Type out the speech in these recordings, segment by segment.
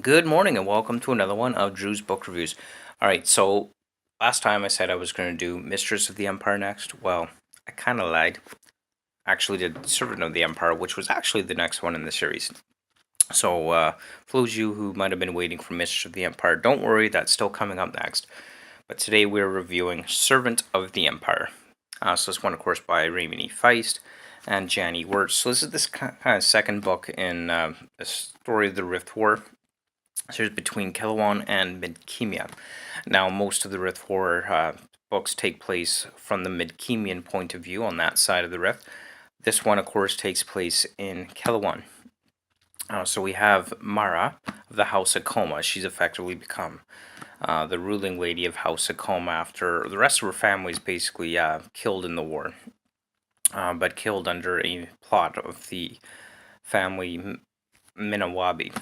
Good morning and welcome to another one of Drew's Book Reviews. All right, so last time I said I was going to do Mistress of the Empire next. Well, I kind of lied. I actually did Servant of the Empire, which was actually the next one in the series. So, for those of you who might have been waiting for Mistress of the Empire, don't worry, that's still coming up next. But today we're reviewing Servant of the Empire. So this one, of course, by Raymond Feist and Janny Wurts. So this is this kind of second book in the story of the Rift War. So it's between Kelwan and Midkemia. Now, most of the Rift War books take place from the Midkemian point of view on that side of the Rift. This one, of course, takes place in Kelwan. So we have Mara of the House of Coma. She's effectively become the ruling lady of House of Coma after the rest of her family is basically killed in the war, but killed under a plot of the family Minawabi.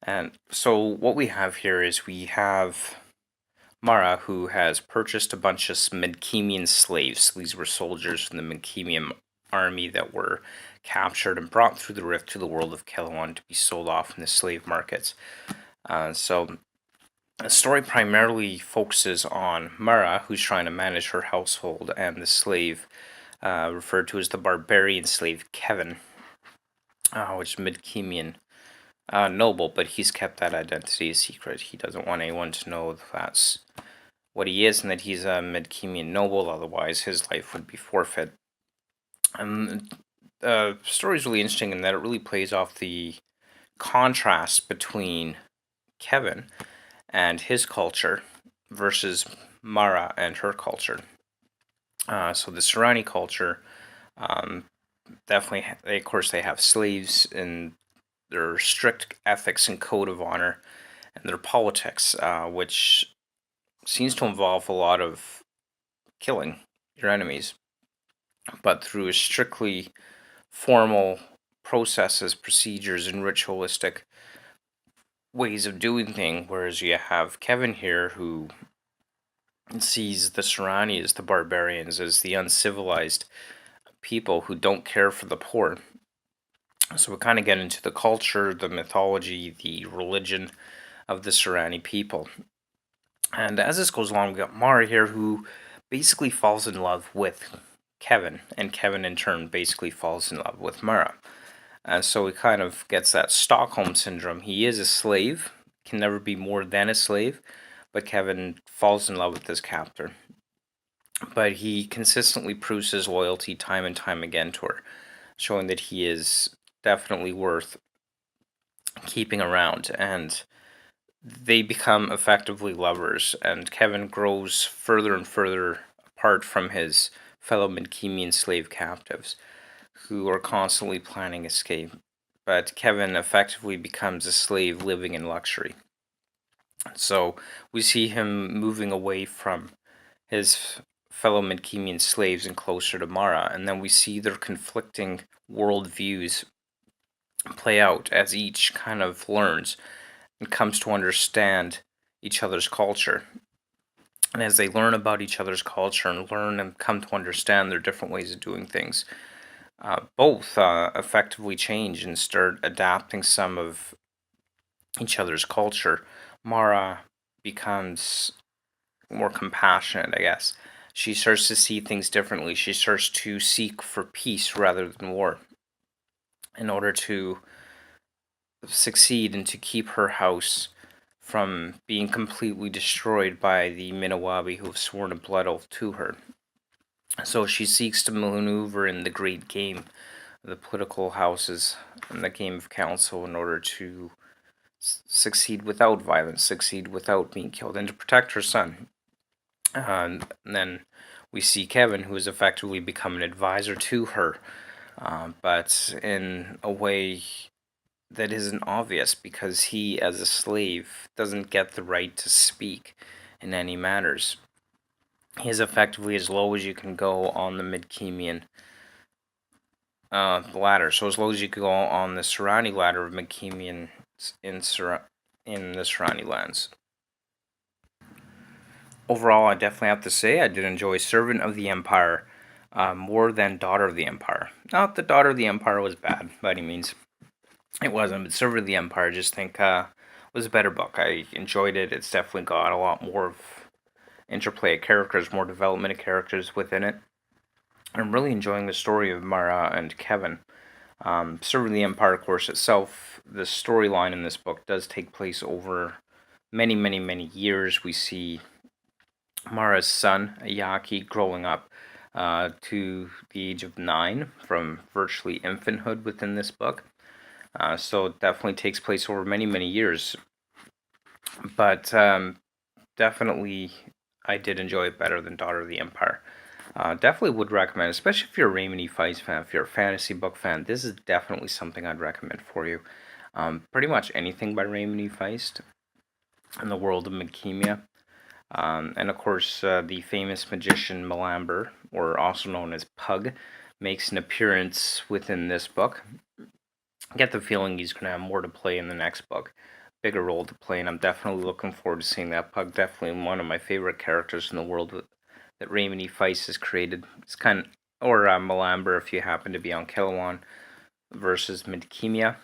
And so what we have here is we have Mara, who has purchased a bunch of Midkemian slaves. These were soldiers from the Midkemian army that were captured and brought through the rift to the world of Kelwan to be sold off in the slave markets. So the story primarily focuses on Mara, who's trying to manage her household, and the slave, referred to as the barbarian slave Kevin, which is Midkemian noble, but he's kept that identity a secret. He doesn't want anyone to know that's what he is and that he's a Midkemian noble, otherwise his life would be forfeit. And the story is really interesting in that it really plays off the contrast between Kevin and his culture versus Mara and her culture. So the Serrani culture, definitely, of course, they have slaves and their strict ethics and code of honor and their politics, which seems to involve a lot of killing your enemies, but through a strictly formal processes, procedures, and ritualistic ways of doing things. Whereas you have Kevin here, who sees the Serrani as the barbarians, as the uncivilized people who don't care for the poor. So we kind of get into the culture, the mythology, the religion of the Serrani people. And as this goes along, we got Mara here, who basically falls in love with Kevin, and Kevin in turn basically falls in love with Mara. And so he kind of gets that Stockholm syndrome. He is a slave, can never be more than a slave, but Kevin falls in love with this captor. But he consistently proves his loyalty time and time again to her, showing that he is definitely worth keeping around. And they become effectively lovers, and Kevin grows further and further apart from his fellow Midkemian slave captives, who are constantly planning escape. But Kevin effectively becomes a slave living in luxury. So we see him moving away from his fellow Midkemian slaves and closer to Mara, and then we see their conflicting worldviews play out as each kind of learns and comes to understand each other's culture. And as they learn about each other's culture and learn and come to understand their different ways of doing things, both effectively change and start adapting some of each other's culture. Mara becomes more compassionate, I guess. She starts to see things differently. She starts to seek for peace rather than war in order to succeed and to keep her house from being completely destroyed by the Minawabi who have sworn a blood oath to her. So she seeks to maneuver in the great game, the political houses, and the game of council in order to succeed without violence, succeed without being killed, and to protect her son. And then we see Kevin, who has effectively become an advisor to her, but in a way that isn't obvious because he, as a slave, doesn't get the right to speak in any matters. He is effectively as low as you can go on the Midkemian ladder. So as low as you can go on the Serrani ladder of Midkemian in the Serrani lands. Overall, I definitely have to say I did enjoy Servant of the Empire more than Daughter of the Empire. Not that Daughter of the Empire was bad by any means. It wasn't, but Servant of the Empire, I just think was a better book. I enjoyed it. It's definitely got a lot more of interplay of characters, more development of characters within it. I'm really enjoying the story of Mara and Kevin. Serving the Empire course itself, the storyline in this book does take place over many, many, many years. We see Mara's son, Ayaki, growing up to the age of 9 from virtually infanthood within this book. So it definitely takes place over many, many years. But definitely, I did enjoy it better than Daughter of the Empire. Definitely would recommend, especially if you're a Raymond E. Feist fan, if you're a fantasy book fan, this is definitely something I'd recommend for you. Pretty much anything by Raymond E. Feist in the world of Midkemia. And of course, the famous magician Melamber, or also known as Pug, makes an appearance within this book. I get the feeling he's going to have more to play in the next book, bigger role to play, and I'm definitely looking forward to seeing that. Pug, definitely one of my favorite characters in the world that Raymond E. Feist has created. It's kind of, or Melamber if you happen to be on Kilowan versus Midkemia.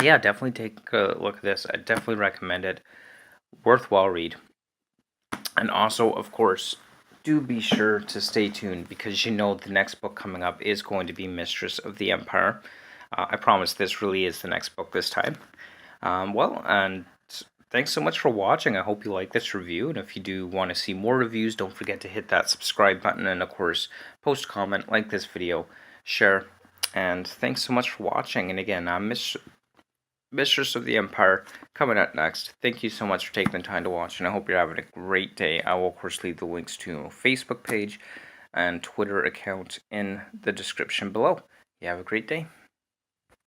Yeah, definitely take a look at this. I definitely recommend it. Worthwhile read. And also, of course, do be sure to stay tuned because you know the next book coming up is going to be Mistress of the Empire. I promise this really is the next book this time. Well, and thanks so much for watching. I hope you like this review. And if you do want to see more reviews, don't forget to hit that subscribe button. And of course, post, comment, like this video, share. And thanks so much for watching. And again, I'm Mistress of the Empire coming up next. Thank you so much for taking the time to watch, and I hope you're having a great day. I will, of course, leave the links to Facebook page and Twitter account in the description below. You have a great day.